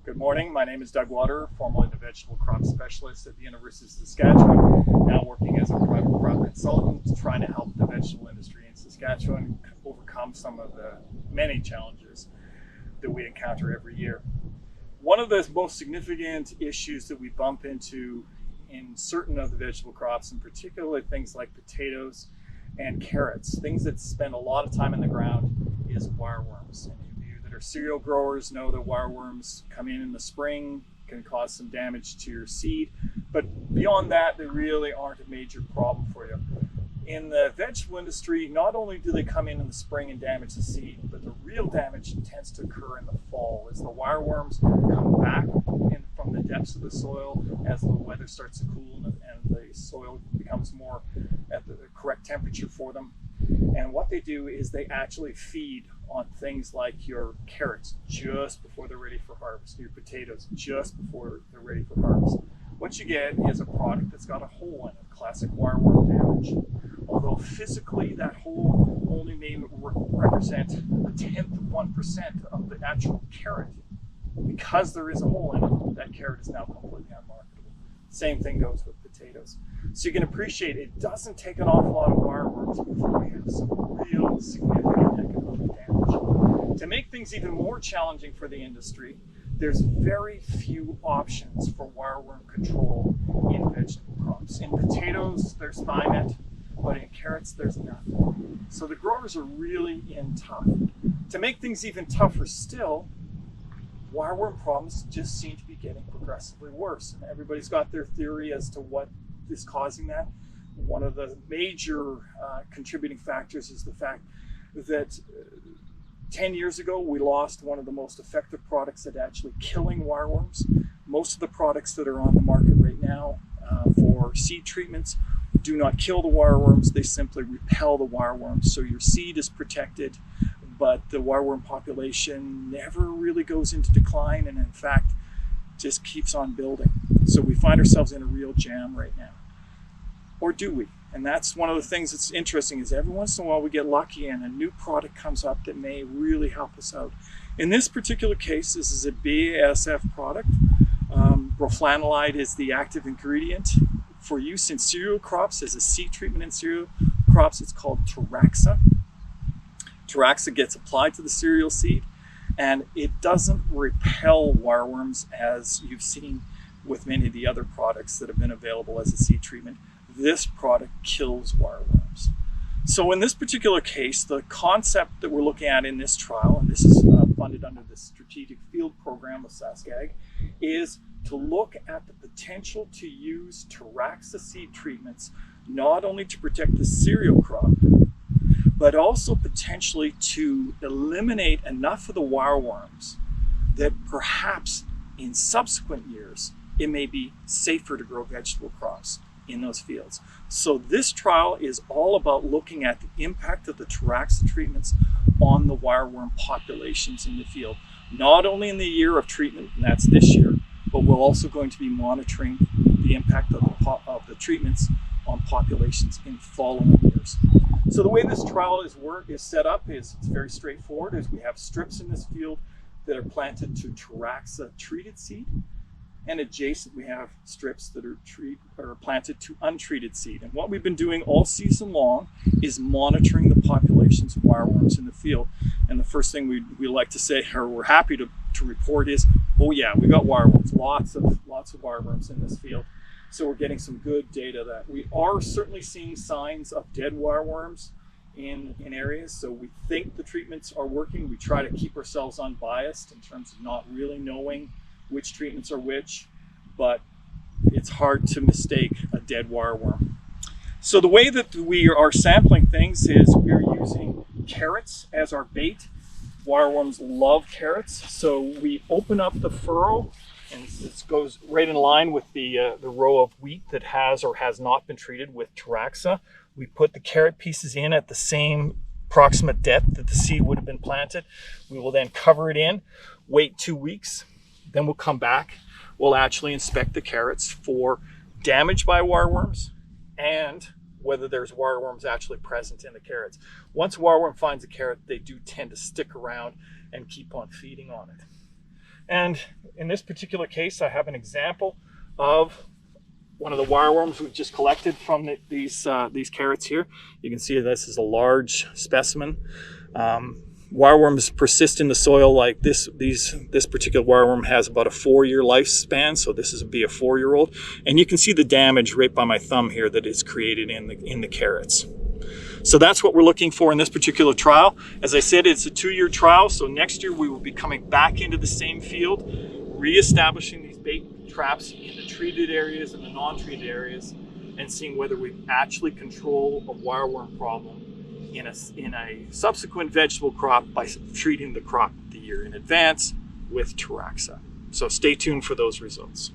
Good morning. My name is Doug Water, formerly the vegetable crop specialist at the University of Saskatchewan, now working as a private crop consultant, trying to help the vegetable industry in Saskatchewan overcome some of the many challenges that we encounter every year. One of the most significant issues that we bump into in certain of the vegetable crops, and particularly things like potatoes and carrots, things that spend a lot of time in the ground, is wireworms. Any of you that are cereal growers know that wireworms come in the spring, can cause some damage to your seed, but beyond that, they really aren't a major problem for you. In the vegetable industry, not only do they come in the spring and damage the seed, but the real damage tends to occur in the fall as the wireworms come back in from the depths of the soil as the weather starts to cool and the soil becomes more at the correct temperature for them. And what they do is they actually feed on things like your carrots just before they're ready for harvest, your potatoes just before they're ready for harvest. What you get is a product that's got a hole in it, classic wireworm damage. Although physically that hole only may represent a tenth of 1% of the actual carrot. Because there is a hole in it, that carrot is now completely unmarketable. Same thing goes with potatoes. So you can appreciate it doesn't take an awful lot of wireworms before we have some real significant economic damage. To make things even more challenging for the industry, there's very few options for wireworm control in vegetable crops. In potatoes, there's Thimet, but in carrots, there's none. So the growers are really in tough. To make things even tougher still, wireworm problems just seem to be getting progressively worse. And everybody's got their theory as to what is causing that. One of the major contributing factors is the fact that 10 years ago, we lost one of the most effective products at actually killing wireworms. Most of the products that are on the market right now for seed treatments do not kill the wireworms, they simply repel the wireworms. So your seed is protected, but the wireworm population never really goes into decline and in fact just keeps on building. So we find ourselves in a real jam right now. Or do we? And that's one of the things that's interesting is every once in a while we get lucky and a new product comes up that may really help us out. In this particular case, this is a BASF product. Broflanilide is the active ingredient for use in cereal crops as a seed treatment in cereal crops. It's called Teraxxa. Teraxxa gets applied to the cereal seed and it doesn't repel wireworms as you've seen with many of the other products that have been available as a seed treatment. This product kills wireworms. So in this particular case, the concept that we're looking at in this trial, and this is funded under the Strategic Field Program of SaskAg, is to look at the potential to use Teraxxa seed treatments not only to protect the cereal crop, but also potentially to eliminate enough of the wireworms that perhaps in subsequent years it may be safer to grow vegetable crops in those fields. So this trial is all about looking at the impact of the Teraxxa treatments on the wireworm populations in the field, not only in the year of treatment, and that's this year, but we're also going to be monitoring the impact of the treatments on populations in following years. So the way this trial is set up is it's very straightforward. Is we have strips in this field that are planted to Teraxxa treated seed, and adjacent we have strips that are planted to untreated seed. And what we've been doing all season long is monitoring the populations of wireworms in the field. And the first thing we like to say, or we're happy to report, is, oh yeah, we got wireworms, lots of wireworms in this field. So we're getting some good data that we are certainly seeing signs of dead wireworms in areas. So we think the treatments are working. We try to keep ourselves unbiased in terms of not really knowing which treatments are which, but it's hard to mistake a dead wireworm. So the way that we are sampling things is we're using carrots as our bait. Wireworms love carrots, so we open up the furrow, and this goes right in line with the row of wheat that has or has not been treated with Teraxxa. We put the carrot pieces in at the same approximate depth that the seed would have been planted. We will then cover it in, wait 2 weeks, then we'll come back. We'll actually inspect the carrots for damage by wireworms and whether there's wireworms actually present in the carrots. Once a wireworm finds a carrot, they do tend to stick around and keep on feeding on it. And in this particular case, I have an example of one of the wireworms we've just collected from these carrots here. You can see this is a large specimen. Wireworms persist in the soil like this. This particular wireworm has about a 4-year lifespan, so this would be a 4-year-old. And you can see the damage right by my thumb here that is created in the carrots. So that's what we're looking for in this particular trial. As I said, it's a 2-year trial, so next year we will be coming back into the same field, reestablishing these bait traps in the treated areas and the non-treated areas, and seeing whether we actually control a wireworm problem in a subsequent vegetable crop by treating the crop the year in advance with Teraxxa. So stay tuned for those results.